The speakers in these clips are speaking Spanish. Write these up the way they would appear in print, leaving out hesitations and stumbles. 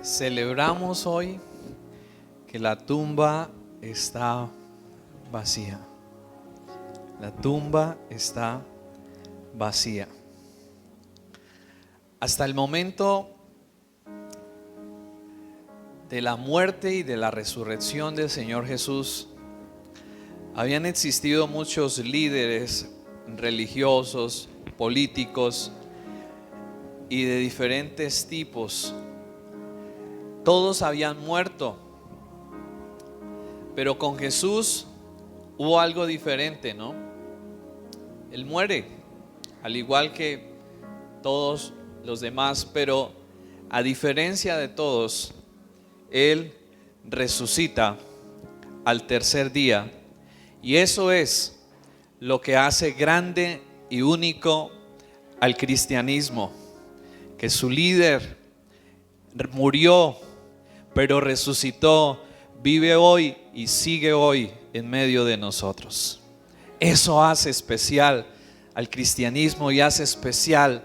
Celebramos hoy que la tumba está vacía. La tumba está vacía. Hasta el momento de la muerte y de la resurrección del Señor Jesús, habían existido muchos líderes religiosos, políticos y de diferentes tipos. Todos habían muerto, pero con Jesús hubo algo diferente, ¿no? Él muere, al igual que todos los demás, pero a diferencia de todos, Él resucita al tercer día. Y eso es lo que hace grande y único al cristianismo, que su líder murió, pero resucitó, vive hoy y sigue hoy en medio de nosotros. Eso hace especial al cristianismo y hace especial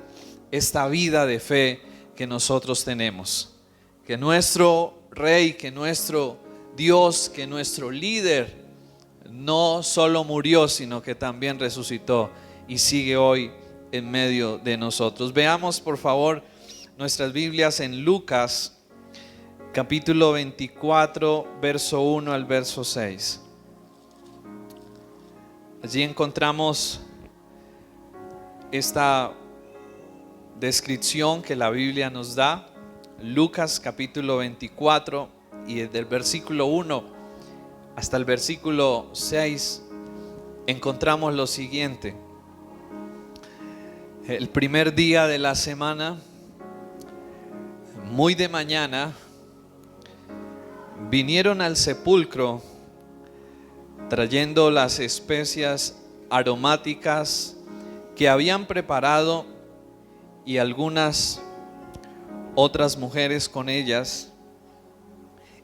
esta vida de fe que nosotros tenemos. Que nuestro Rey, que nuestro Dios, que nuestro líder no solo murió, sino que también resucitó y sigue hoy en medio de nosotros. Veamos por favor nuestras Biblias en Lucas capítulo 24, verso 1 al verso 6. Allí encontramos esta descripción que la Biblia nos da. Lucas capítulo 24, y desde el versículo 1 hasta el versículo 6 encontramos lo siguiente. El primer día de la semana, muy de mañana, vinieron al sepulcro trayendo las especias aromáticas que habían preparado y algunas otras mujeres con ellas,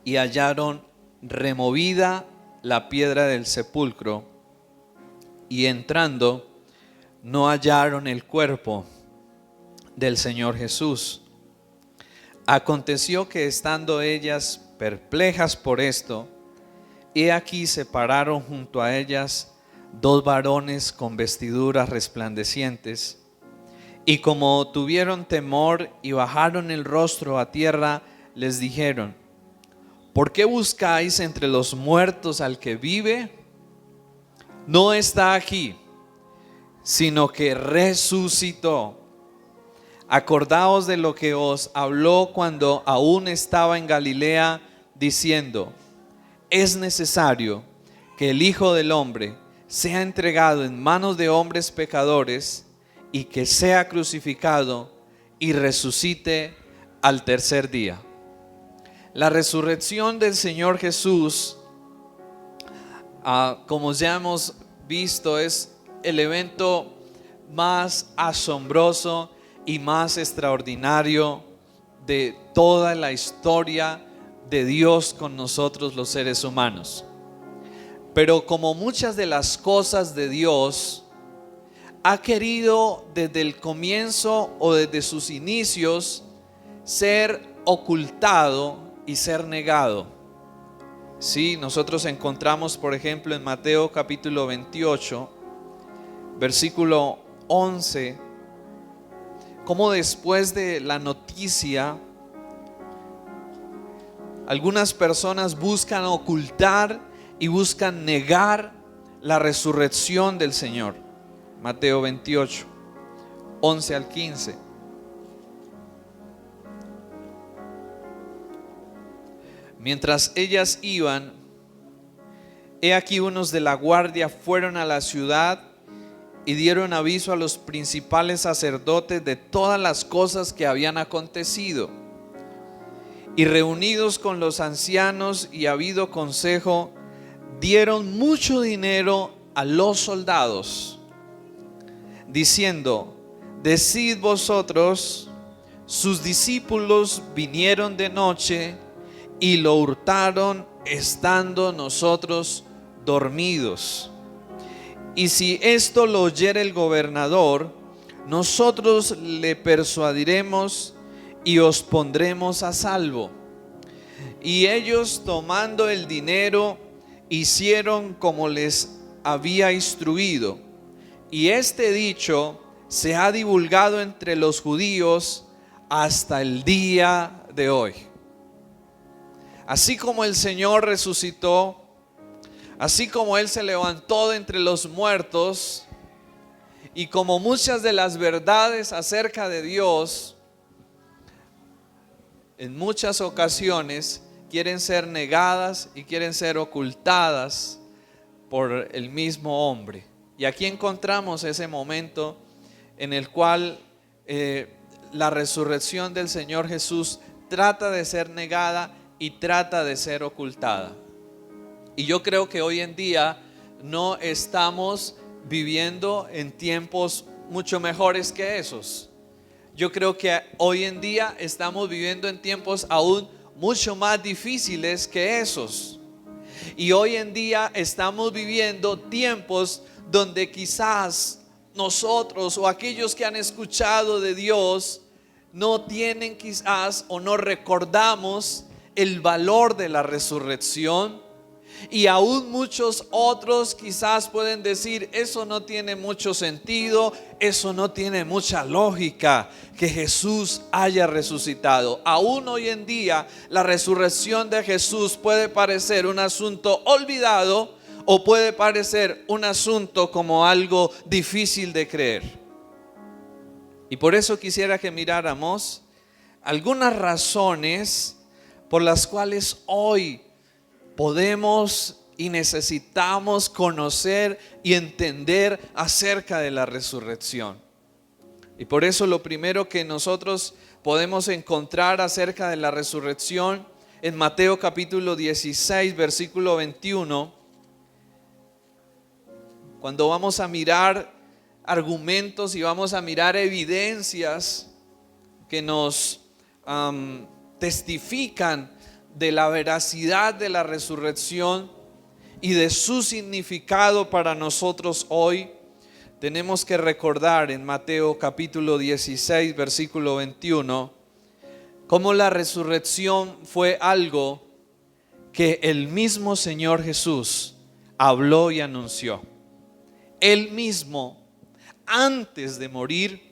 y hallaron removida la piedra del sepulcro, y entrando no hallaron el cuerpo del Señor Jesús. Aconteció que estando ellas perplejas por esto, he aquí se pararon junto a ellas dos varones con vestiduras resplandecientes, y como tuvieron temor y bajaron el rostro a tierra, les dijeron: ¿por qué buscáis entre los muertos al que vive? No está aquí, sino que resucitó. Acordaos de lo que os habló cuando aún estaba en Galilea, diciendo: es necesario que el Hijo del Hombre sea entregado en manos de hombres pecadores, y que sea crucificado y resucite al tercer día. La resurrección del Señor Jesús, como ya hemos visto, es el evento más asombroso y más extraordinario de toda la historia de Dios con nosotros los seres humanos. Pero como muchas de las cosas de Dios, ha querido desde el comienzo o desde sus inicios ser ocultado y ser negado. Sí, nosotros encontramos, por ejemplo, en Mateo capítulo 28, versículo 11, cómo después de la noticia, algunas personas buscan ocultar y buscan negar la resurrección del Señor. Mateo 28, 11 al 15. Mientras ellas iban, he aquí unos de la guardia fueron a la ciudad y dieron aviso a los principales sacerdotes de todas las cosas que habían acontecido. Y reunidos con los ancianos y habido consejo, dieron mucho dinero a los soldados, diciendo: decid vosotros, sus discípulos vinieron de noche y lo hurtaron estando nosotros dormidos. Y si esto lo oyere el gobernador, nosotros le persuadiremos y os pondremos a salvo. Y ellos, tomando el dinero, hicieron como les había instruido. Y este dicho se ha divulgado entre los judíos hasta el día de hoy. Así como el Señor resucitó, así como Él se levantó de entre los muertos, y como muchas de las verdades acerca de Dios, en muchas ocasiones quieren ser negadas y quieren ser ocultadas por el mismo hombre. Y aquí encontramos ese momento en el cual la resurrección del Señor Jesús trata de ser negada y trata de ser ocultada. Y yo creo que hoy en día no estamos viviendo en tiempos mucho mejores que esos. Yo creo que hoy en día estamos viviendo en tiempos aún mucho más difíciles que esos. Y hoy en día estamos viviendo tiempos donde quizás nosotros o aquellos que han escuchado de Dios no tienen quizás o no recordamos el valor de la resurrección. Y aún muchos otros quizás pueden decir: eso no tiene mucho sentido, eso no tiene mucha lógica, que Jesús haya resucitado. Aún hoy en día la resurrección de Jesús puede parecer un asunto olvidado, o puede parecer un asunto como algo difícil de creer. Y por eso quisiera que miráramos algunas razones por las cuales hoy podemos y necesitamos conocer y entender acerca de la resurrección. Y por eso lo primero que nosotros podemos encontrar acerca de la resurrección en Mateo capítulo 16, versículo 21, cuando vamos a mirar argumentos y vamos a mirar evidencias que nos testifican de la veracidad de la resurrección y de su significado para nosotros hoy, tenemos que recordar en Mateo capítulo 16, versículo 21, cómo la resurrección fue algo que el mismo Señor Jesús habló y anunció. Él mismo, antes de morir,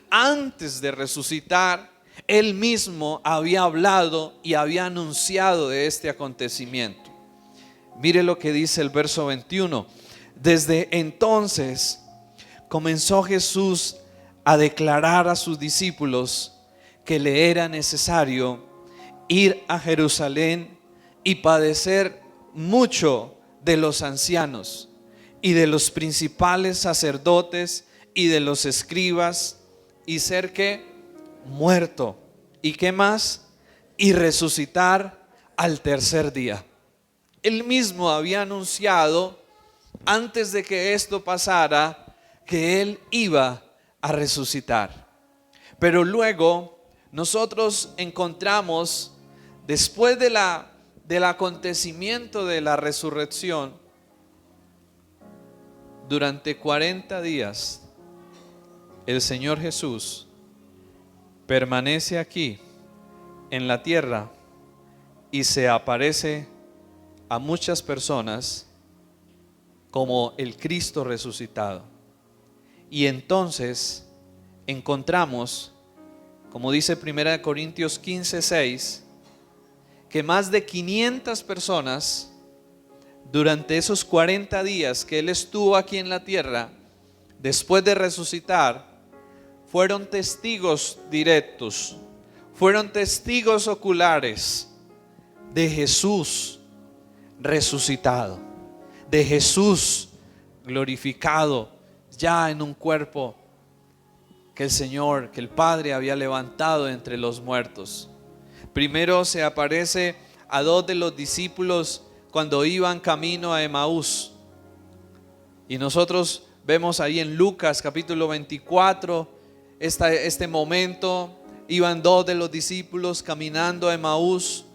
antes de resucitar, Él mismo había hablado y había anunciado de este acontecimiento. Mire lo que dice el verso 21. Desde entonces comenzó Jesús a declarar a sus discípulos que le era necesario ir a Jerusalén y padecer mucho de los ancianos y de los principales sacerdotes y de los escribas, y ser que muerto, y qué más, y resucitar al tercer día. Él mismo había anunciado antes de que esto pasara que Él iba a resucitar. Pero luego nosotros encontramos, después del acontecimiento de la resurrección, durante 40 días el Señor Jesús permanece aquí en la tierra y se aparece a muchas personas como el Cristo resucitado. Y entonces encontramos, como dice 1 Corintios 15:6, que más de 500 personas durante esos 40 días que Él estuvo aquí en la tierra, después de resucitar, fueron testigos directos, fueron testigos oculares de Jesús resucitado, de Jesús glorificado ya en un cuerpo que el Señor, que el Padre había levantado entre los muertos. Primero se aparece a 2 de los discípulos cuando iban camino a Emaús, y nosotros vemos ahí en Lucas capítulo 24 este momento. Iban 2 de los discípulos caminando a Emaús,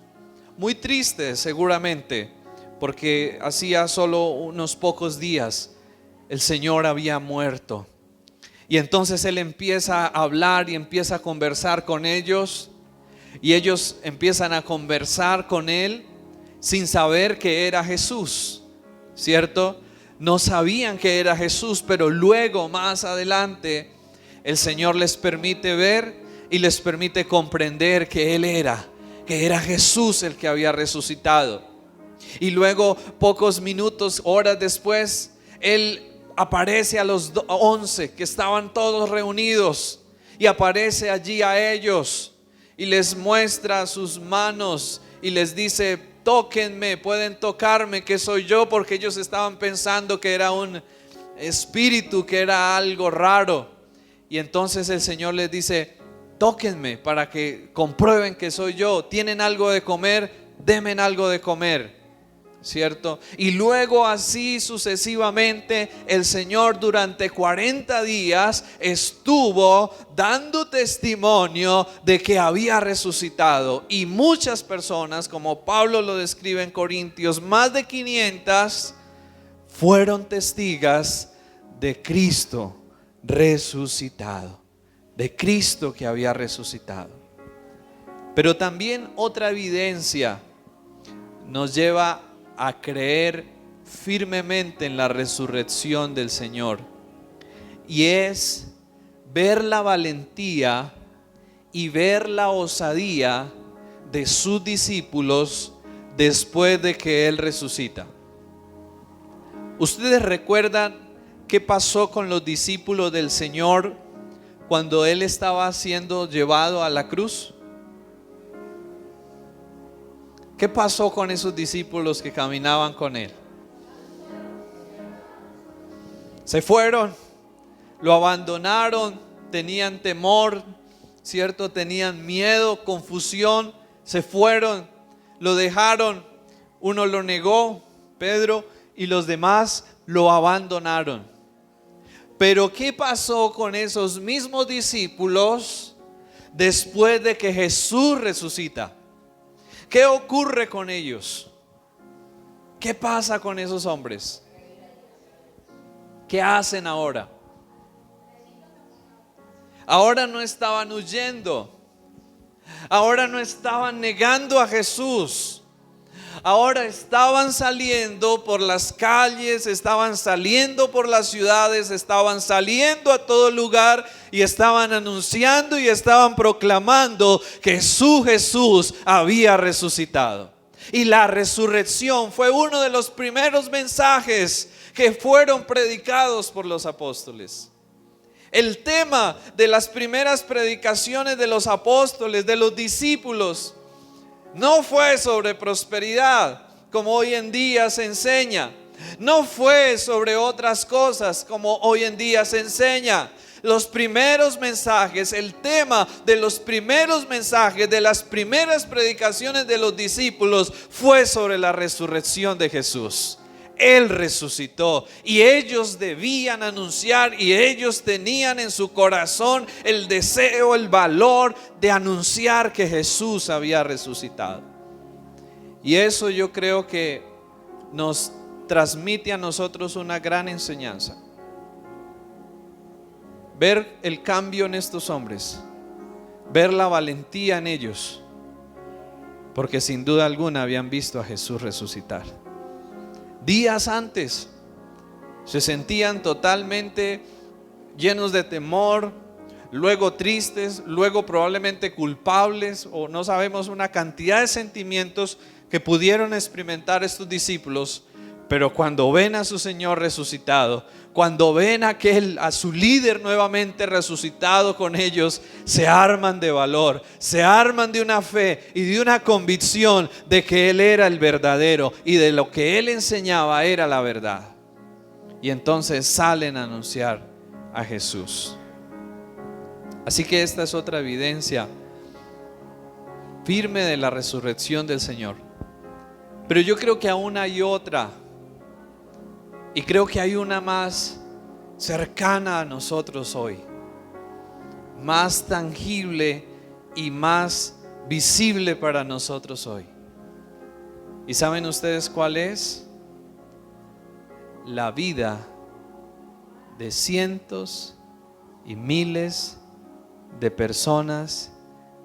muy tristes seguramente, porque hacía solo unos pocos días el Señor había muerto. Y entonces Él empieza a hablar y empieza a conversar con ellos. Y ellos empiezan a conversar con él sin saber que era Jesús, ¿cierto? No sabían que era Jesús, pero luego, más adelante, el Señor les permite ver y les permite comprender que que era Jesús el que había resucitado. Y luego, pocos minutos, horas después, Él aparece a los 11 que estaban todos reunidos, y aparece allí a ellos y les muestra sus manos y les dice: tóquenme, pueden tocarme, que soy yo, porque ellos estaban pensando que era un espíritu, que era algo raro. Y entonces el Señor les dice: tóquenme para que comprueben que soy yo. ¿Tienen algo de comer? Denme algo de comer, ¿cierto? Y luego así sucesivamente el Señor durante 40 días estuvo dando testimonio de que había resucitado. Y muchas personas, como Pablo lo describe en Corintios, más de 500 fueron testigas de Cristo resucitado, de Cristo que había resucitado. Pero también otra evidencia nos lleva a creer firmemente en la resurrección del Señor, y es ver la valentía y ver la osadía de sus discípulos después de que Él resucita. ¿Ustedes recuerdan qué pasó con los discípulos del Señor cuando Él estaba siendo llevado a la cruz? ¿Qué pasó con esos discípulos que caminaban con Él? Se fueron, lo abandonaron, tenían temor, ¿cierto? Tenían miedo, confusión, se fueron, lo dejaron. Uno lo negó, Pedro, y los demás lo abandonaron. Pero ¿qué pasó con esos mismos discípulos después de que Jesús resucita? ¿Qué ocurre con ellos? ¿Qué pasa con esos hombres? ¿Qué hacen ahora? Ahora no estaban huyendo. Ahora no estaban negando a Jesús. Ahora estaban saliendo por las calles, estaban saliendo por las ciudades, estaban saliendo a todo lugar y estaban anunciando y estaban proclamando que su Jesús había resucitado. Y la resurrección fue uno de los primeros mensajes que fueron predicados por los apóstoles. El tema de las primeras predicaciones de los apóstoles, de los discípulos, no fue sobre prosperidad, como hoy en día se enseña. No fue sobre otras cosas, como hoy en día se enseña. Los primeros mensajes, el tema de los primeros mensajes, de las primeras predicaciones de los discípulos, fue sobre la resurrección de Jesús. Él resucitó y ellos debían anunciar, y ellos tenían en su corazón el deseo, el valor de anunciar que Jesús había resucitado. Y eso yo creo que nos transmite a nosotros una gran enseñanza. Ver el cambio en estos hombres, ver la valentía en ellos, porque sin duda alguna habían visto a Jesús resucitar. Días antes se sentían totalmente llenos de temor, luego tristes, luego probablemente culpables, o no sabemos, una cantidad de sentimientos que pudieron experimentar estos discípulos. Pero cuando ven a su Señor resucitado, cuando ven a su líder nuevamente resucitado con ellos, se arman de valor, se arman de una fe y de una convicción de que Él era el verdadero y de lo que Él enseñaba era la verdad. Y entonces salen a anunciar a Jesús. Así que esta es otra evidencia firme de la resurrección del Señor. Pero yo creo que aún hay otra. Y creo que hay una más cercana a nosotros hoy, más tangible y más visible para nosotros hoy. ¿Y saben ustedes cuál es? La vida de cientos y miles de personas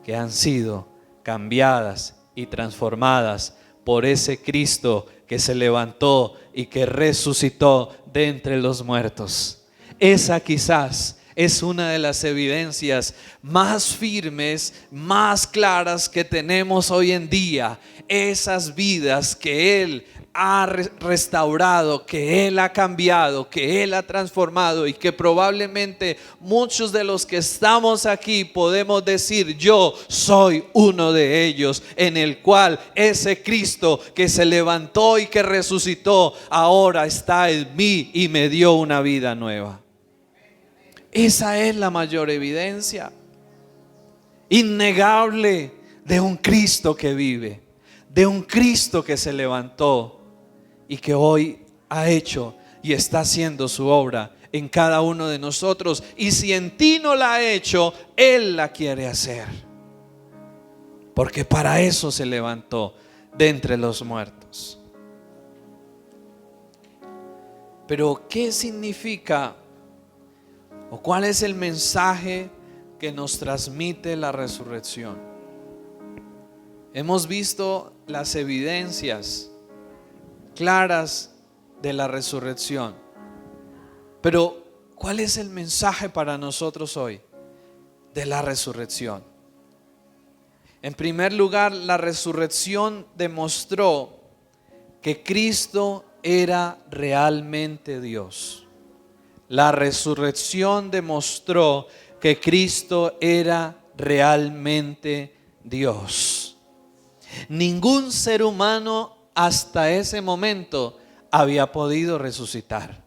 que han sido cambiadas y transformadas por ese Cristo que se levantó y que resucitó de entre los muertos. Esa quizás es una de las evidencias más firmes, más claras que tenemos hoy en día. Esas vidas que Él ha restaurado, que Él ha cambiado, que Él ha transformado, y que probablemente muchos de los que estamos aquí podemos decir: yo soy uno de ellos, en el cual ese Cristo que se levantó y que resucitó ahora está en mí y me dio una vida nueva. Esa es la mayor evidencia innegable de un Cristo que vive, de un Cristo que se levantó y que hoy ha hecho y está haciendo su obra en cada uno de nosotros. Y si en ti no la ha hecho, Él la quiere hacer, porque para eso se levantó de entre los muertos. Pero ¿qué significa o cuál es el mensaje que nos transmite la resurrección? Hemos visto las evidencias claras de la resurrección, pero ¿cuál es el mensaje para nosotros hoy de la resurrección? En primer lugar, la resurrección demostró que Cristo era realmente Dios. La resurrección demostró que Cristo era realmente Dios. Ningún ser humano hasta ese momento había podido resucitar.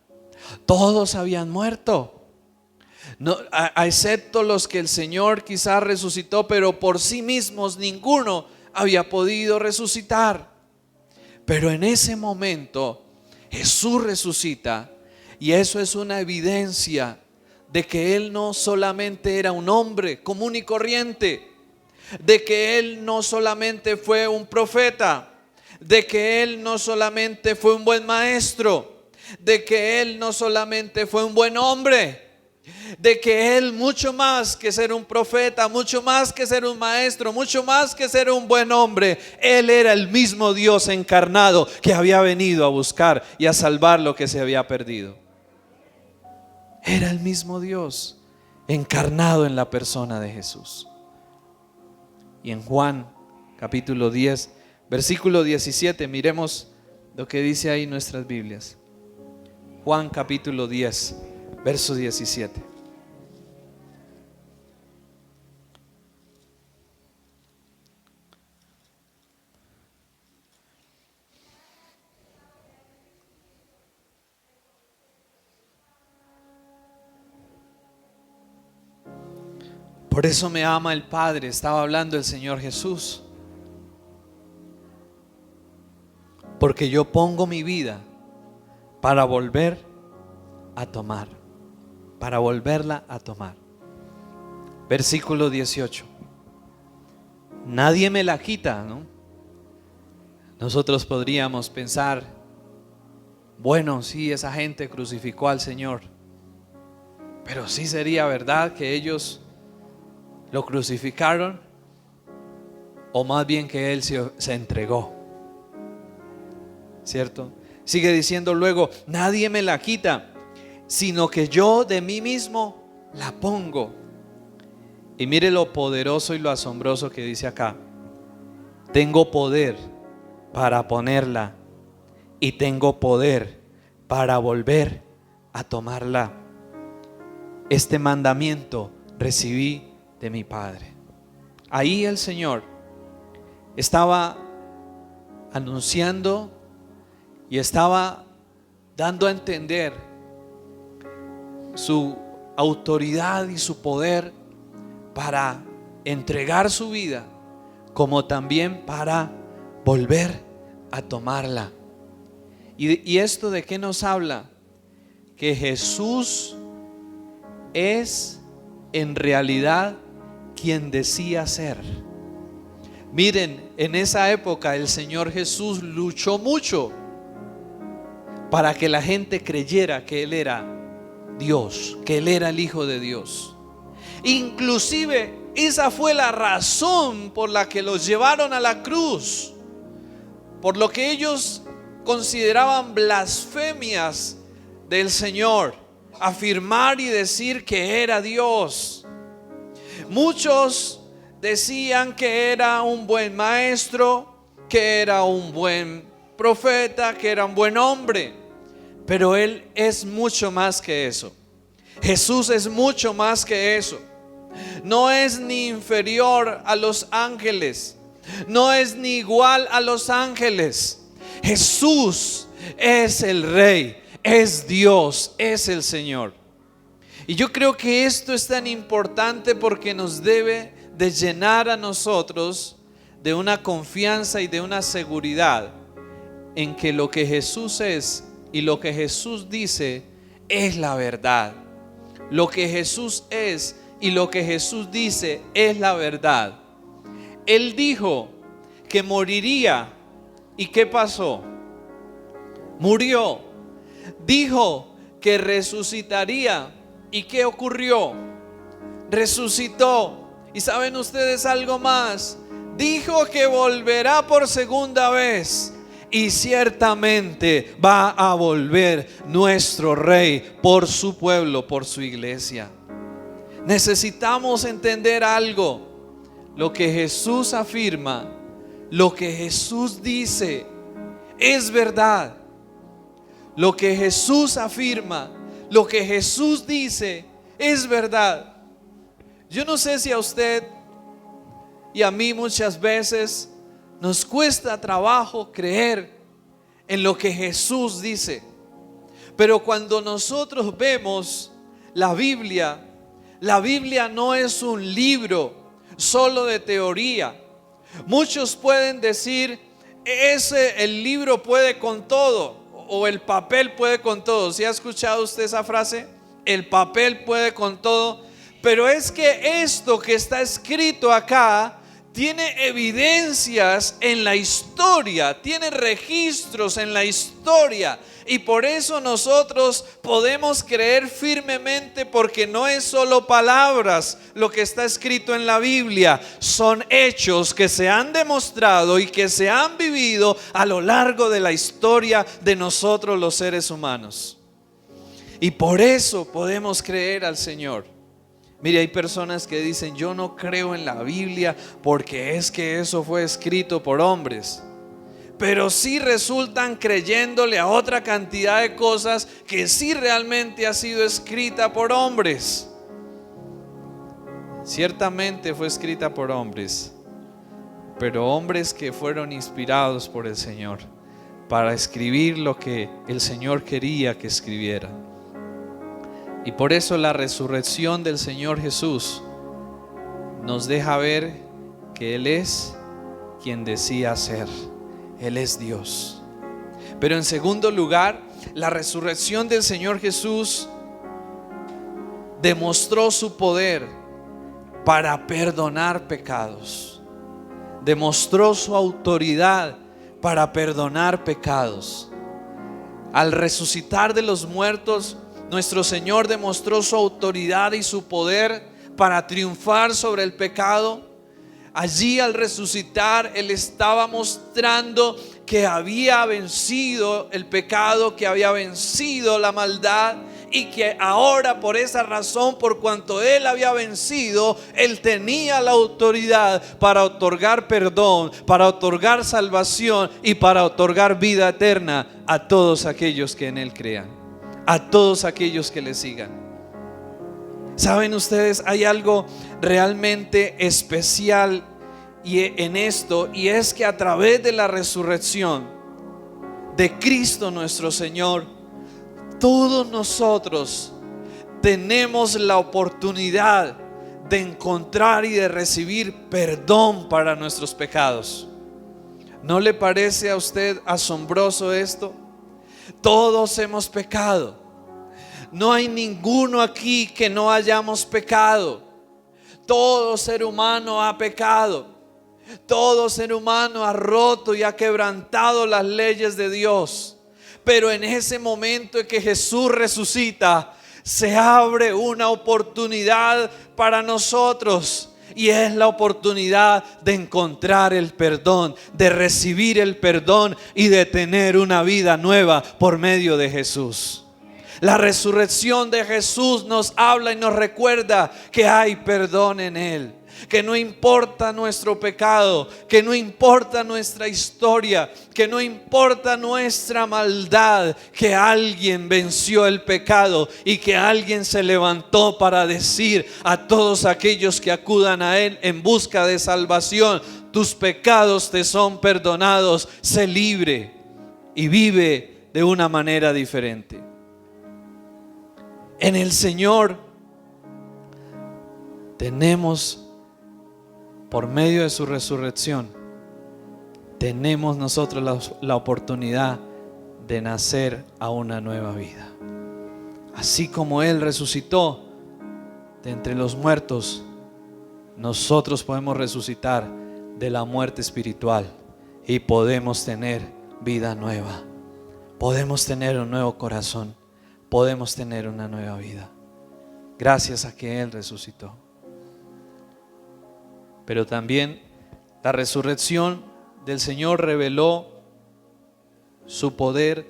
Todos habían muerto, no, excepto los que el Señor quizás resucitó, pero por sí mismos ninguno había podido resucitar. Pero en ese momento Jesús resucita, y eso es una evidencia de que Él no solamente era un hombre común y corriente, de que Él no solamente fue un profeta, de que Él no solamente fue un buen maestro, de que Él no solamente fue un buen hombre, de que Él, mucho más que ser un profeta, mucho más que ser un maestro, mucho más que ser un buen hombre, Él era el mismo Dios encarnado que había venido a buscar y a salvar lo que se había perdido. Era el mismo Dios encarnado en la persona de Jesús. Y en Juan capítulo 10, versículo 17, miremos lo que dice ahí nuestras Biblias. Juan capítulo 10, verso 17. Por eso me ama el Padre, estaba hablando el Señor Jesús, porque yo pongo mi vida para volver a tomar, para volverla a tomar. Versículo 18. Nadie me la quita, ¿no? Nosotros podríamos pensar: bueno, sí, esa gente crucificó al Señor, pero sí sería verdad que ellos lo crucificaron, o más bien que Él se entregó, ¿cierto? Sigue diciendo luego: nadie me la quita, sino que yo de mí mismo la pongo. Y mire lo poderoso y lo asombroso que dice acá: tengo poder para ponerla y tengo poder para volver a tomarla. Este mandamiento recibí de mi Padre. Ahí el Señor estaba anunciando y estaba dando a entender su autoridad y su poder para entregar su vida, como también para volver a tomarla. ¿Y esto de qué nos habla? Que Jesús es en realidad quien decía ser. Miren, en esa época el Señor Jesús luchó mucho para que la gente creyera que Él era Dios, que Él era el Hijo de Dios. Inclusive Esa fue la razón por la que los llevaron a la cruz, por lo que ellos consideraban blasfemias del Señor, afirmar y decir que era Dios. Muchos decían que era un buen maestro, que era un buen profeta, que era un buen hombre, pero Él es mucho más que eso. Jesús es mucho más que eso. No es ni inferior a los ángeles, no es ni igual a los ángeles. Jesús es el Rey, es Dios, es el Señor. Y yo creo que esto es tan importante porque nos debe de llenar a nosotros de una confianza y de una seguridad en que lo que Jesús es y lo que Jesús dice es la verdad. Lo que Jesús es y lo que Jesús dice es la verdad. Él dijo que moriría. ¿Y qué pasó? Murió. Dijo que resucitaría. ¿Y qué ocurrió? Resucitó. ¿Y saben ustedes algo más? Dijo que volverá por segunda vez. Y ciertamente va a volver nuestro Rey por su pueblo, por su iglesia. Necesitamos entender algo. Lo que Jesús afirma, lo que Jesús dice, es verdad. Lo que Jesús afirma, lo que Jesús dice, es verdad. Yo no sé si a usted y a mí muchas veces nos cuesta trabajo creer en lo que Jesús dice. Pero cuando nosotros vemos la Biblia no es un libro solo de teoría. Muchos pueden decir, el libro puede con todo, o el papel puede con todo. ¿Sí ha escuchado usted esa frase? El papel puede con todo. Pero es que esto que está escrito acá tiene evidencias en la historia, tiene registros en la historia, y por eso nosotros podemos creer firmemente, porque no es solo palabras lo que está escrito en la Biblia, son hechos que se han demostrado y que se han vivido a lo largo de la historia de nosotros los seres humanos, y por eso podemos creer al Señor. Mire, hay personas que dicen, yo no creo en la Biblia porque es que eso fue escrito por hombres. Pero sí resultan creyéndole a otra cantidad de cosas que sí realmente ha sido escrita por hombres. Ciertamente fue escrita por hombres, pero hombres que fueron inspirados por el Señor para escribir lo que el Señor quería que escribiera. Y por eso la resurrección del Señor Jesús nos deja ver que Él es quien decía ser. Él es Dios. Pero en segundo lugar, la resurrección del Señor Jesús demostró su poder para perdonar pecados. Demostró su autoridad para perdonar pecados. Al resucitar de los muertos, nuestro Señor demostró su autoridad y su poder para triunfar sobre el pecado. Allí, al resucitar, Él estaba mostrando que había vencido el pecado, que había vencido la maldad, y que ahora, por esa razón, por cuanto Él había vencido, Él tenía la autoridad para otorgar perdón, para otorgar salvación y para otorgar vida eterna a todos aquellos que en Él crean, a todos aquellos que le sigan. ¿Saben ustedes? Hay algo realmente especial en esto, y es que a través de la resurrección de Cristo nuestro Señor, todos nosotros tenemos la oportunidad de encontrar y de recibir perdón para nuestros pecados. ¿No le parece a usted asombroso esto? Todos hemos pecado. No hay ninguno aquí que no hayamos pecado. Todo ser humano ha pecado. Todo ser humano ha roto y ha quebrantado las leyes de Dios. Pero en ese momento en que Jesús resucita, se abre una oportunidad para nosotros. Y es la oportunidad de encontrar el perdón, de recibir el perdón y de tener una vida nueva por medio de Jesús. La resurrección de Jesús nos habla y nos recuerda que hay perdón en Él. Que no importa nuestro pecado, que no importa nuestra historia, que no importa nuestra maldad, que alguien venció el pecado y que alguien se levantó para decir a todos aquellos que acudan a Él en busca de salvación: tus pecados te son perdonados, sé libre y vive de una manera diferente. En el Señor tenemos, por medio de su resurrección, tenemos nosotros la oportunidad de nacer a una nueva vida. Así como Él resucitó de entre los muertos, nosotros podemos resucitar de la muerte espiritual y podemos tener vida nueva. Podemos tener un nuevo corazón, podemos tener una nueva vida, gracias a que Él resucitó. Pero también la resurrección del Señor reveló su poder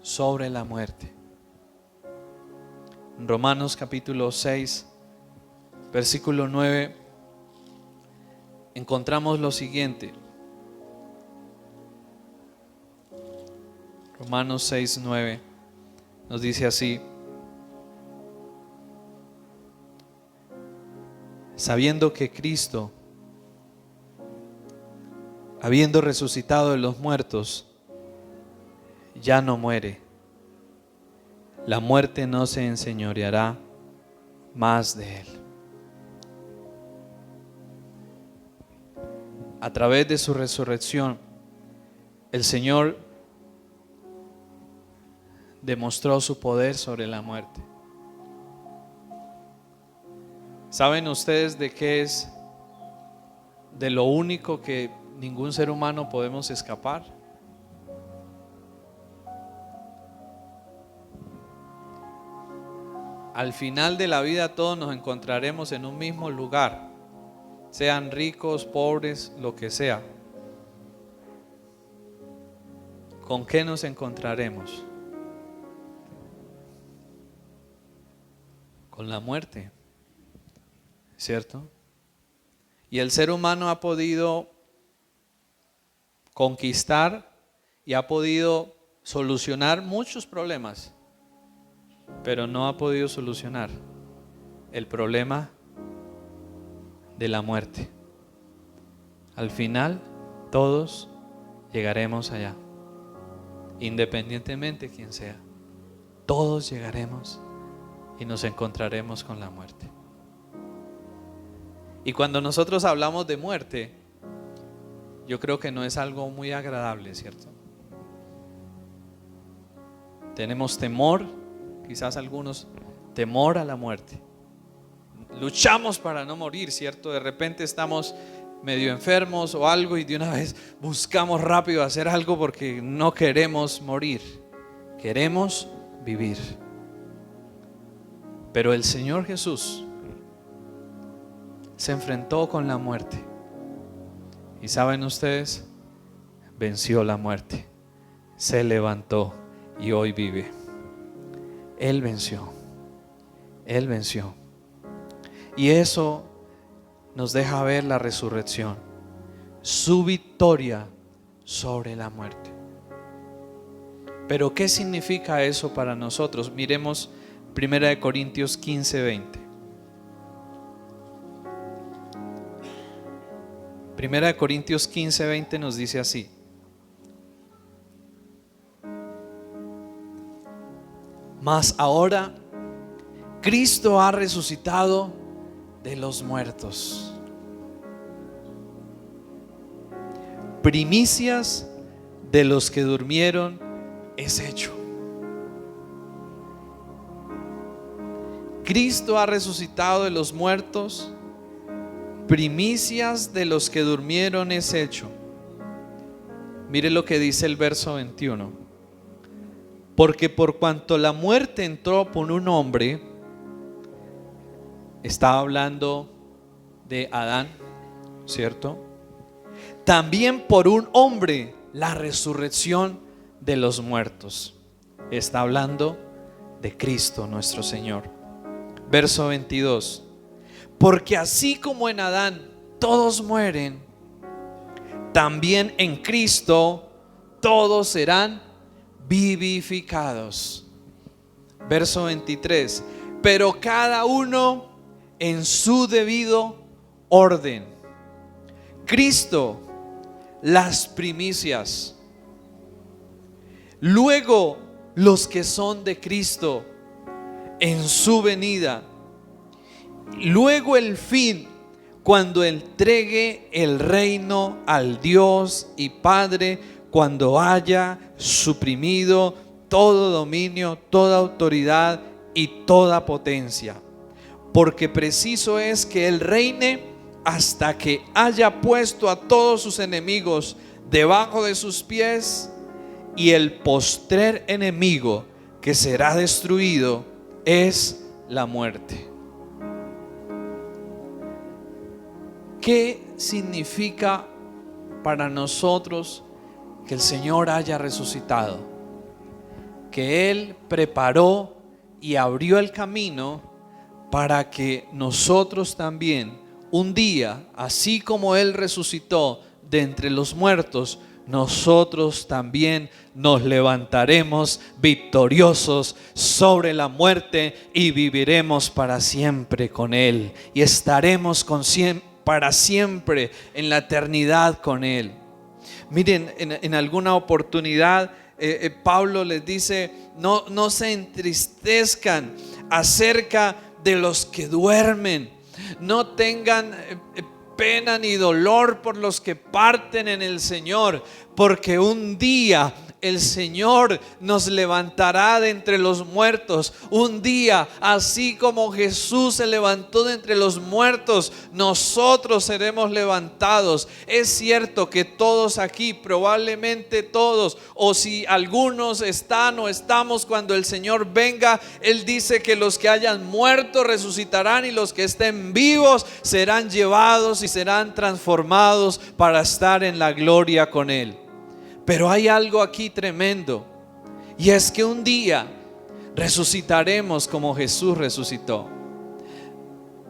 sobre la muerte. En Romanos capítulo 6, versículo 9, encontramos lo siguiente. Romanos 6, 9 nos dice así: sabiendo que Cristo, habiendo resucitado de los muertos, ya no muere, la muerte no se enseñoreará más de Él. A través de su resurrección, el Señor demostró su poder sobre la muerte. ¿Saben ustedes de qué es? De lo único que ningún ser humano podemos escapar. Al final de la vida todos nos encontraremos en un mismo lugar, sean ricos, pobres, lo que sea. ¿Con qué nos encontraremos? Con la muerte, ¿cierto? Y el ser humano ha podido conquistar y ha podido solucionar muchos problemas, pero no ha podido solucionar el problema de la muerte. Al final todos llegaremos allá, independientemente de quién sea. Todos llegaremos y nos encontraremos con la muerte. Y cuando nosotros hablamos de muerte, yo creo que no es algo muy agradable, ¿cierto? Tenemos temor, quizás algunos, temor a la muerte. Luchamos para no morir, ¿cierto? De repente estamos medio enfermos o algo y de una vez buscamos rápido hacer algo porque no queremos morir, queremos vivir. Pero el Señor Jesús se enfrentó con la muerte. Y saben ustedes, venció la muerte, se levantó y hoy vive. Él venció, Él venció. Y eso nos deja ver la resurrección, su victoria sobre la muerte. Pero ¿qué significa eso para nosotros? Miremos 1 Corintios 15, 20. 1 Corintios 15, 20 nos dice así: mas ahora Cristo ha resucitado de los muertos, primicias de los que durmieron es hecho. Cristo ha resucitado de los muertos, primicias de los que durmieron es hecho. Mire lo que dice el verso 21. Porque por cuanto la muerte entró por un hombre, estaba hablando de Adán, ¿cierto? También por un hombre la resurrección de los muertos. Está hablando de Cristo nuestro Señor. Verso 22. Porque así como en Adán todos mueren, también en Cristo todos serán vivificados. Verso 23. Pero cada uno en su debido orden. Cristo, las primicias. Luego los que son de Cristo en su venida. Luego el fin, cuando entregue el reino al Dios y Padre, cuando haya suprimido todo dominio, toda autoridad y toda potencia. Porque preciso es que Él reine hasta que haya puesto a todos sus enemigos debajo de sus pies, y el postrer enemigo que será destruido es la muerte. ¿Qué significa para nosotros que el Señor haya resucitado? Que Él preparó y abrió el camino para que nosotros también un día, así como Él resucitó de entre los muertos, nosotros también nos levantaremos victoriosos sobre la muerte y viviremos para siempre con Él, y estaremos para siempre en la eternidad con Él. Miren, en alguna oportunidad Pablo les dice: no se entristezcan acerca de los que duermen, no tengan pena ni dolor por los que parten en el Señor, porque un día el Señor nos levantará de entre los muertos. Un día, así como Jesús se levantó de entre los muertos, nosotros seremos levantados. Es cierto que todos aquí, probablemente todos, o si algunos están o estamos cuando el Señor venga, Él dice que los que hayan muerto resucitarán, y los que estén vivos serán llevados y serán transformados para estar en la gloria con Él. Pero hay algo aquí tremendo, y es que un día resucitaremos como Jesús resucitó.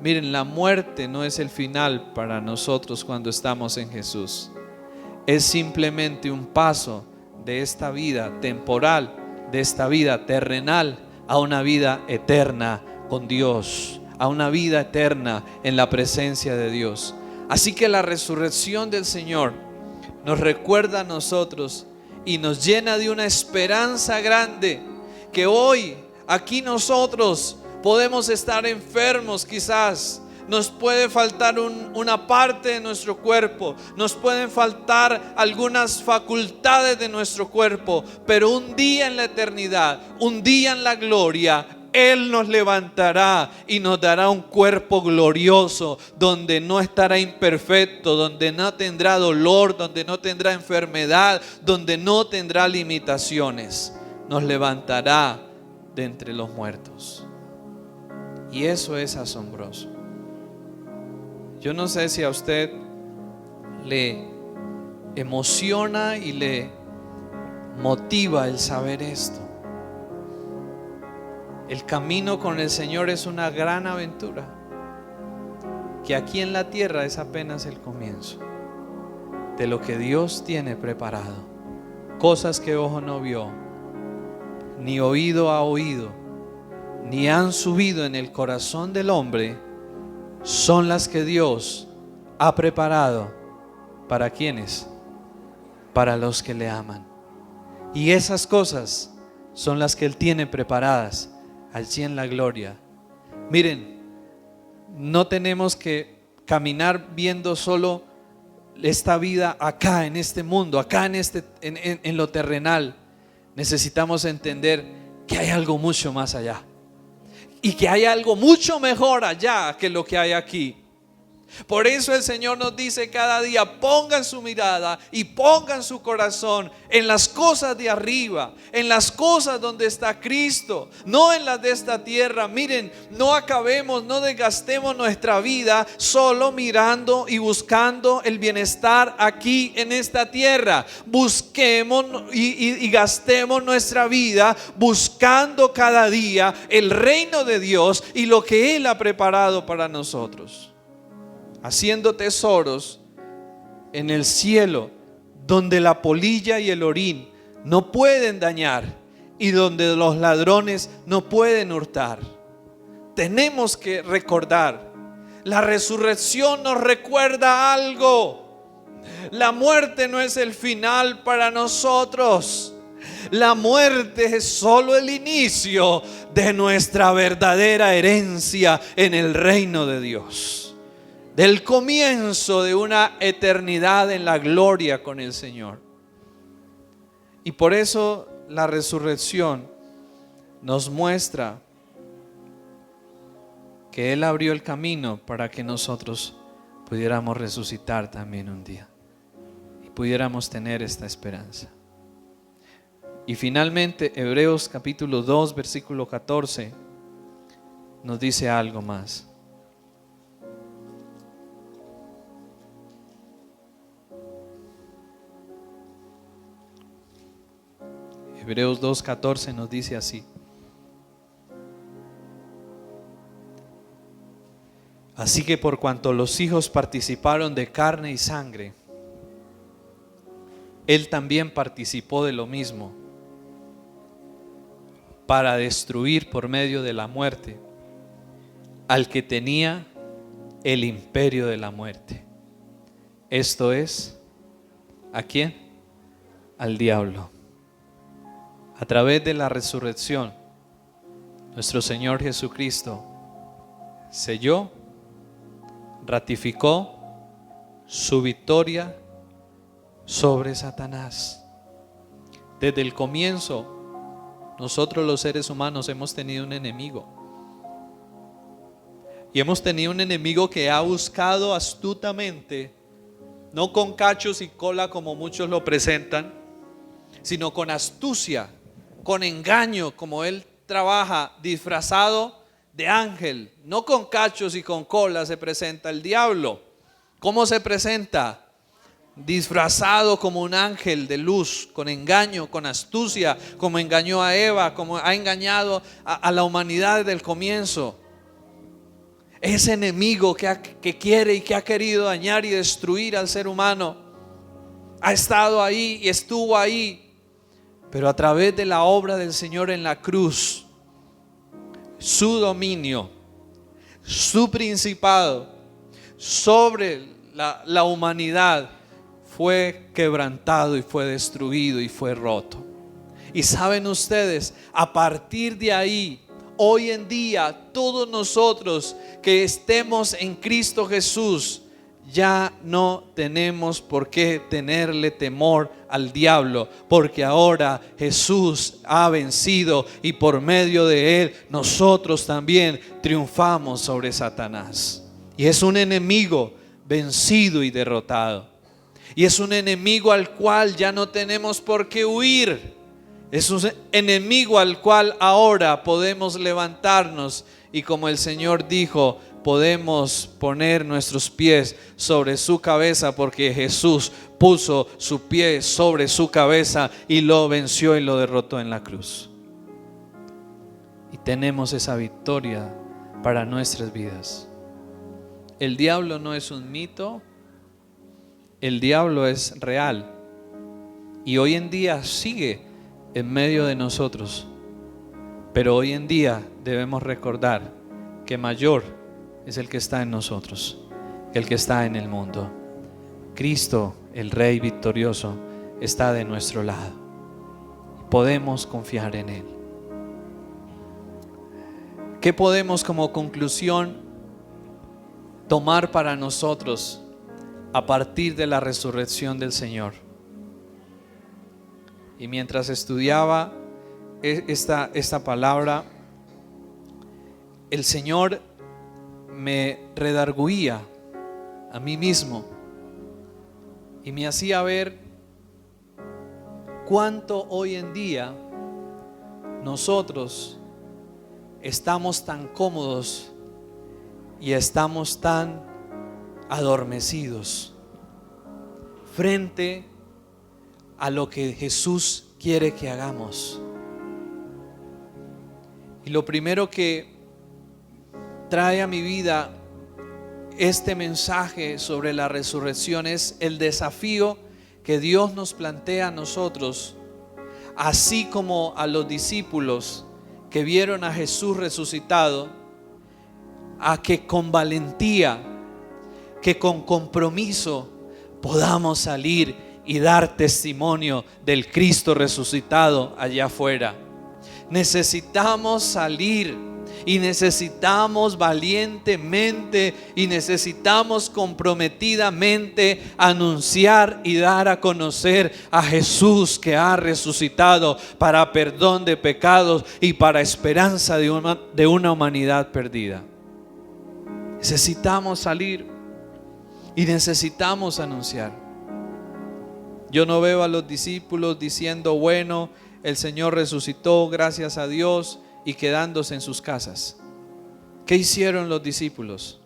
Miren, la muerte no es el final para nosotros cuando estamos en Jesús. Es simplemente un paso de esta vida temporal, de esta vida terrenal, a una vida eterna con Dios, a una vida eterna en la presencia de Dios. Así que la resurrección del Señor nos recuerda a nosotros y nos llena de una esperanza grande, que hoy aquí nosotros podemos estar enfermos, quizás nos puede faltar una parte de nuestro cuerpo, nos pueden faltar algunas facultades de nuestro cuerpo, pero un día en la eternidad, un día en la gloria, Él nos levantará y nos dará un cuerpo glorioso, donde no estará imperfecto, donde no tendrá dolor, donde no tendrá enfermedad, donde no tendrá limitaciones. Nos levantará de entre los muertos. Y eso es asombroso. Yo no sé si a usted le emociona y le motiva el saber esto. El camino con el Señor es una gran aventura, que aquí en la tierra es apenas el comienzo de lo que Dios tiene preparado. Cosas que ojo no vio, ni oído ha oído, ni han subido en el corazón del hombre, son las que Dios ha preparado. ¿Para quiénes? Para los que le aman. Y esas cosas son las que Él tiene preparadas allí en la gloria. Miren, no tenemos que caminar viendo solo esta vida acá en este mundo, acá en lo terrenal. Necesitamos entender que hay algo mucho más allá, y que hay algo mucho mejor allá que lo que hay aquí. Por eso el Señor nos dice cada día: pongan su mirada y pongan su corazón en las cosas de arriba, en las cosas donde está Cristo, no en las de esta tierra. Miren, no acabemos, no desgastemos nuestra vida solo mirando y buscando el bienestar aquí en esta tierra. Busquemos y gastemos nuestra vida buscando cada día el reino de Dios y lo que Él ha preparado para nosotros, haciendo tesoros en el cielo, donde la polilla y el orín no pueden dañar y donde los ladrones no pueden hurtar. Tenemos que recordar, la resurrección nos recuerda algo: la muerte no es el final para nosotros. La muerte es solo el inicio de nuestra verdadera herencia en el reino de Dios, del comienzo de una eternidad en la gloria con el Señor. Y por eso la resurrección nos muestra que Él abrió el camino para que nosotros pudiéramos resucitar también un día y pudiéramos tener esta esperanza. Y finalmente Hebreos capítulo 2 versículo 14 nos dice algo más. Hebreos 2:14 nos dice así: así que por cuanto los hijos participaron de carne y sangre, Él también participó de lo mismo, para destruir por medio de la muerte al que tenía el imperio de la muerte. Esto es, ¿a quién? Al diablo. A través de la resurrección, nuestro Señor Jesucristo selló, ratificó su victoria sobre Satanás. Desde el comienzo, nosotros los seres humanos hemos tenido un enemigo. Y hemos tenido un enemigo que ha buscado astutamente, no con cachos y cola como muchos lo presentan, sino con astucia, con engaño, como él trabaja disfrazado de ángel. No con cachos y con cola se presenta el diablo. ¿Cómo se presenta? Disfrazado como un ángel de luz, con engaño, con astucia, como engañó a Eva, como ha engañado a la humanidad desde el comienzo. Ese enemigo que quiere y que ha querido dañar y destruir al ser humano ha estado ahí y estuvo ahí, pero a través de la obra del Señor en la cruz, su dominio, su principado sobre la humanidad fue quebrantado y fue destruido y fue roto. Y saben ustedes, a partir de ahí, hoy en día, todos nosotros que estemos en Cristo Jesús, ya no tenemos por qué tenerle temor al diablo, porque ahora Jesús ha vencido y por medio de Él nosotros también triunfamos sobre Satanás. Y es un enemigo vencido y derrotado. Y es un enemigo al cual ya no tenemos por qué huir. Es un enemigo al cual ahora podemos levantarnos y, como el Señor dijo, podemos poner nuestros pies sobre su cabeza, porque Jesús puso su pie sobre su cabeza y lo venció y lo derrotó en la cruz. Y tenemos esa victoria para nuestras vidas. El diablo no es un mito. El diablo es real y hoy en día sigue en medio de nosotros, pero hoy en día debemos recordar que mayor es el que está en nosotros, el que está en el mundo. Cristo, el Rey victorioso, está de nuestro lado. Podemos confiar en Él. ¿Qué podemos como conclusión tomar para nosotros a partir de la resurrección del Señor? Y mientras estudiaba esta palabra, el Señor me redarguía a mí mismo y me hacía ver cuánto hoy en día nosotros estamos tan cómodos y estamos tan adormecidos frente a lo que Jesús quiere que hagamos. Y lo primero que trae a mi vida este mensaje sobre la resurrección es el desafío que Dios nos plantea a nosotros, así como a los discípulos que vieron a Jesús resucitado, a que con valentía, que con compromiso podamos salir y dar testimonio del Cristo resucitado allá afuera. Necesitamos salir y necesitamos valientemente y necesitamos comprometidamente anunciar y dar a conocer a Jesús que ha resucitado para perdón de pecados y para esperanza de una humanidad perdida. Necesitamos salir y necesitamos anunciar. Yo no veo a los discípulos diciendo, bueno, el Señor resucitó, gracias a Dios, y quedándose en sus casas. ¿Qué hicieron los discípulos?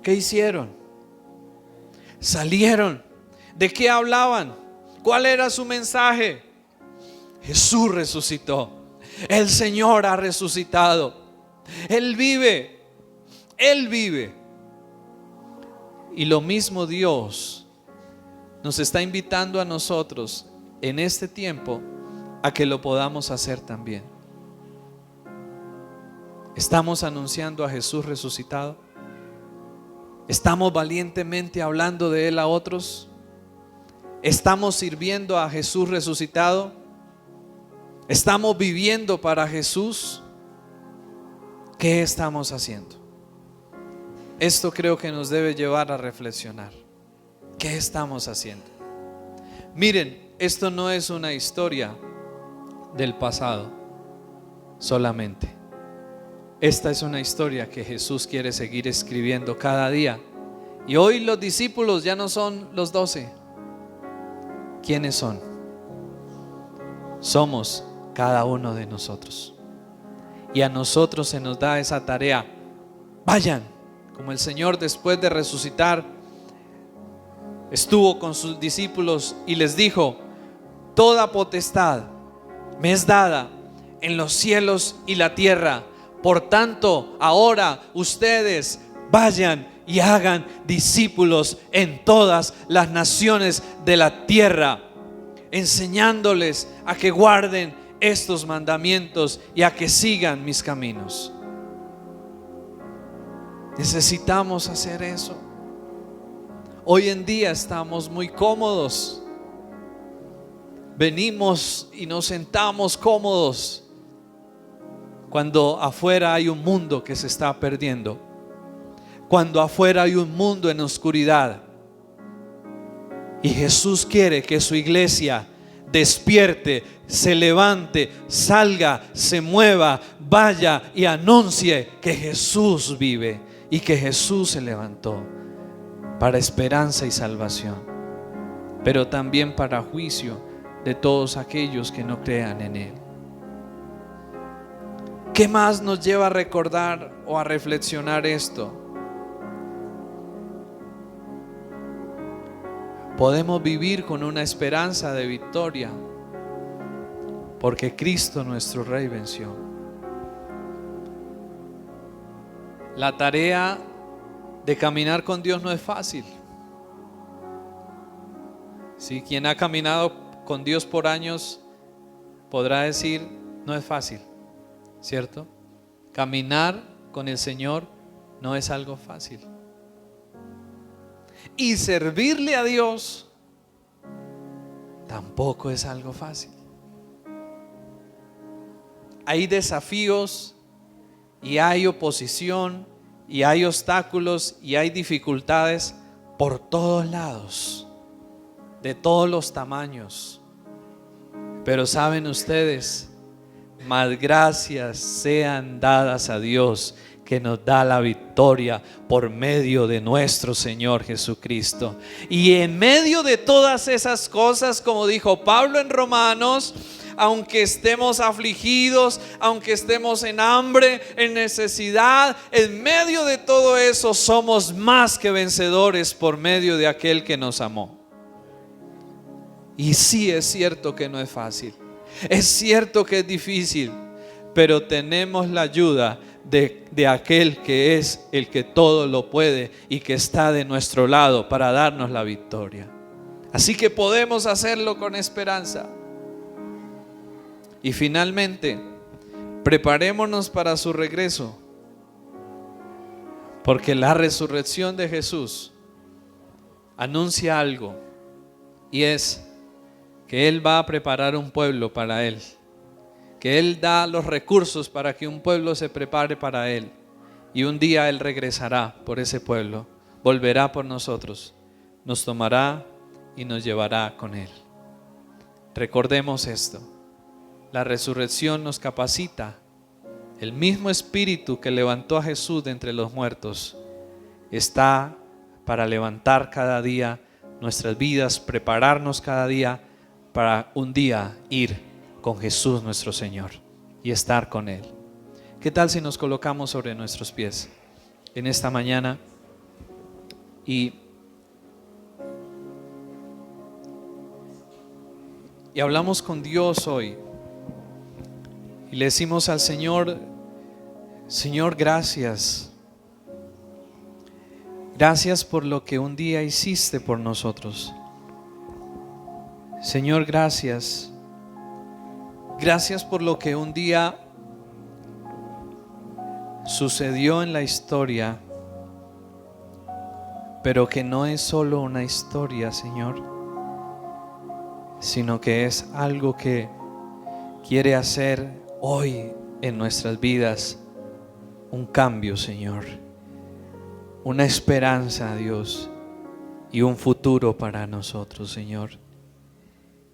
¿Qué hicieron? Salieron. ¿De qué hablaban? ¿Cuál era su mensaje? Jesús resucitó. El Señor ha resucitado. Él vive. Él vive. Y lo mismo Dios nos está invitando a nosotros en este tiempo a que lo podamos hacer también. ¿Estamos anunciando a Jesús resucitado? ¿Estamos valientemente hablando de Él a otros? ¿Estamos sirviendo a Jesús resucitado? ¿Estamos viviendo para Jesús? ¿Qué estamos haciendo? Esto creo que nos debe llevar a reflexionar. ¿Qué estamos haciendo? Miren, esto no es una historia del pasado solamente. Esta es una historia que Jesús quiere seguir escribiendo cada día. Y hoy los discípulos ya no son los 12. ¿Quiénes son? Somos cada uno de nosotros. Y a nosotros se nos da esa tarea. Vayan, como el Señor después de resucitar estuvo con sus discípulos y les dijo: toda potestad me es dada en los cielos y la tierra. Por tanto, ahora ustedes vayan y hagan discípulos en todas las naciones de la tierra, enseñándoles a que guarden estos mandamientos y a que sigan mis caminos. Necesitamos hacer eso. Hoy en día estamos muy cómodos. Venimos y nos sentamos cómodos cuando afuera hay un mundo que se está perdiendo, cuando afuera hay un mundo en oscuridad. Y Jesús quiere que su iglesia despierte, se levante, salga, se mueva, vaya y anuncie que Jesús vive y que Jesús se levantó para esperanza y salvación, pero también para juicio de todos aquellos que no crean en Él. ¿Qué más nos lleva a recordar o a reflexionar esto? Podemos vivir con una esperanza de victoria porque Cristo nuestro Rey venció. La tarea de caminar con Dios no es fácil. Si quien ha caminado con Dios por años podrá decir: no es fácil, ¿cierto? Caminar con el Señor no es algo fácil. Y servirle a Dios tampoco es algo fácil. Hay desafíos y hay oposición y hay obstáculos y hay dificultades por todos lados, de todos los tamaños. Pero saben ustedes, más gracias sean dadas a Dios, que nos da la victoria por medio de nuestro Señor Jesucristo. Y en medio de todas esas cosas, como dijo Pablo en Romanos, aunque estemos afligidos, aunque estemos en hambre, en necesidad, en medio de todo eso somos más que vencedores por medio de aquel que nos amó. Y sí, es cierto que no es fácil, es cierto que es difícil, pero tenemos la ayuda de aquel que es el que todo lo puede y que está de nuestro lado para darnos la victoria. Así que podemos hacerlo con esperanza. Y finalmente, preparémonos para su regreso, porque la resurrección de Jesús anuncia algo, y es que Él va a preparar un pueblo para Él, que Él da los recursos para que un pueblo se prepare para Él, y un día Él regresará por ese pueblo, volverá por nosotros, nos tomará y nos llevará con Él. Recordemos esto. La resurrección nos capacita. El mismo Espíritu que levantó a Jesús de entre los muertos está para levantar cada día nuestras vidas, prepararnos cada día para un día ir con Jesús nuestro Señor y estar con Él. ¿Qué tal si nos colocamos sobre nuestros pies en esta mañana y hablamos con Dios hoy? Y le decimos al Señor: Señor, gracias. Gracias por lo que un día hiciste por nosotros. Señor, gracias. Gracias por lo que un día sucedió en la historia, pero que no es solo una historia, Señor, sino que es algo que quiere hacer hoy en nuestras vidas un cambio, Señor, una esperanza, Dios, y un futuro para nosotros, Señor.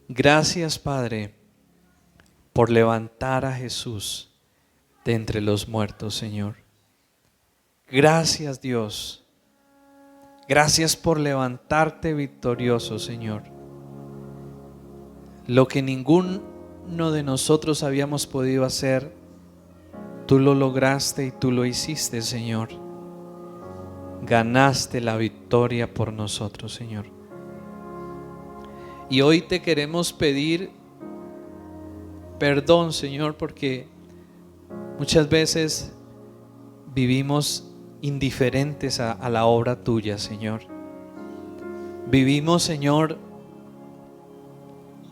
Gracias, Padre, por levantar a Jesús de entre los muertos, Señor. Gracias, Dios. Gracias por levantarte victorioso, Señor. Lo que ninguno de nosotros habíamos podido hacer, tú lo lograste y tú lo hiciste, Señor. Ganaste la victoria por nosotros, Señor. Y hoy te queremos pedir perdón, Señor, porque muchas veces vivimos indiferentes a la obra tuya, Señor. Vivimos, Señor,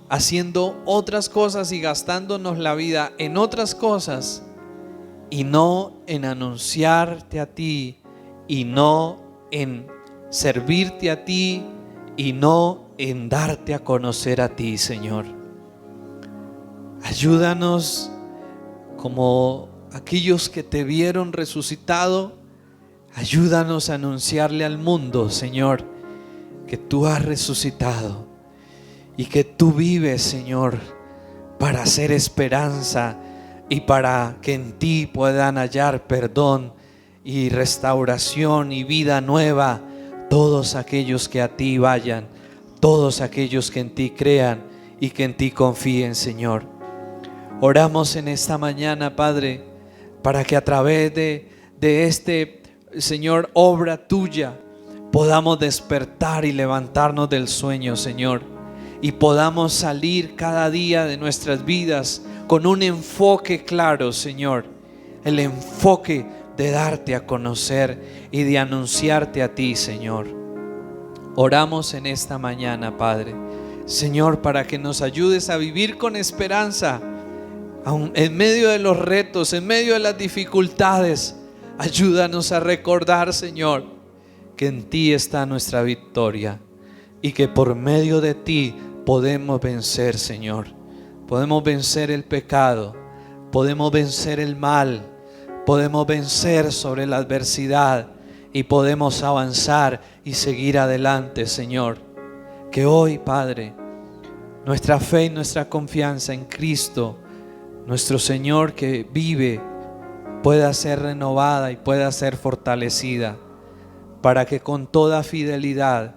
haciendo otras cosas y gastándonos la vida en otras cosas y no en anunciarte a ti, y no en servirte a ti, y no en darte a conocer a ti, Señor. Ayúdanos como aquellos que te vieron resucitado. Ayúdanos a anunciarle al mundo, Señor, que tú has resucitado y que tú vives, Señor, para hacer esperanza y para que en ti puedan hallar perdón y restauración y vida nueva todos aquellos que a ti vayan, todos aquellos que en ti crean y que en ti confíen, Señor. Oramos en esta mañana, Padre, para que a través de este, Señor, obra tuya, podamos despertar y levantarnos del sueño, Señor, y podamos salir cada día de nuestras vidas con un enfoque claro, Señor, el enfoque de darte a conocer y de anunciarte a ti, Señor. Oramos en esta mañana, Padre, Señor, para que nos ayudes a vivir con esperanza, aun en medio de los retos, en medio de las dificultades. Ayúdanos a recordar, Señor, que en ti está nuestra victoria y que por medio de ti podemos vencer, Señor. Podemos vencer el pecado, podemos vencer el mal, podemos vencer sobre la adversidad y podemos avanzar y seguir adelante, Señor. Que hoy, Padre, nuestra fe y nuestra confianza en Cristo, nuestro Señor que vive pueda ser renovada y pueda ser fortalecida, para que con toda fidelidad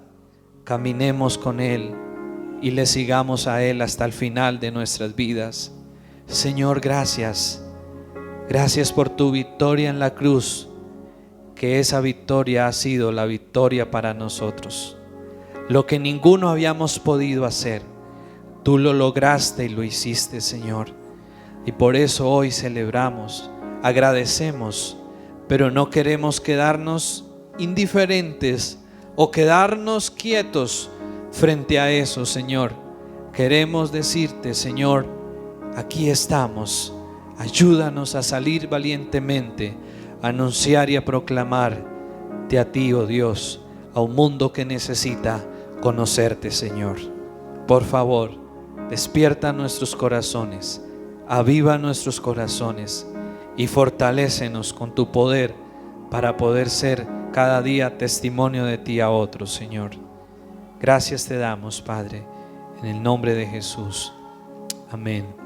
caminemos con Él y le sigamos a Él hasta el final de nuestras vidas. Señor, gracias. Gracias por tu victoria en la cruz, que esa victoria ha sido la victoria para nosotros. Lo que ninguno habíamos podido hacer, tú lo lograste y lo hiciste, Señor. Y por eso hoy celebramos, agradecemos, pero no queremos quedarnos indiferentes o quedarnos quietos frente a eso, Señor. Queremos decirte, Señor, aquí estamos. Ayúdanos a salir valientemente, a anunciar y a proclamarte a ti, oh Dios, a un mundo que necesita conocerte, Señor. Por favor, despierta nuestros corazones, aviva nuestros corazones y fortalécenos con tu poder para poder ser cada día testimonio de ti a otros, Señor. Gracias te damos, Padre, en el nombre de Jesús. Amén.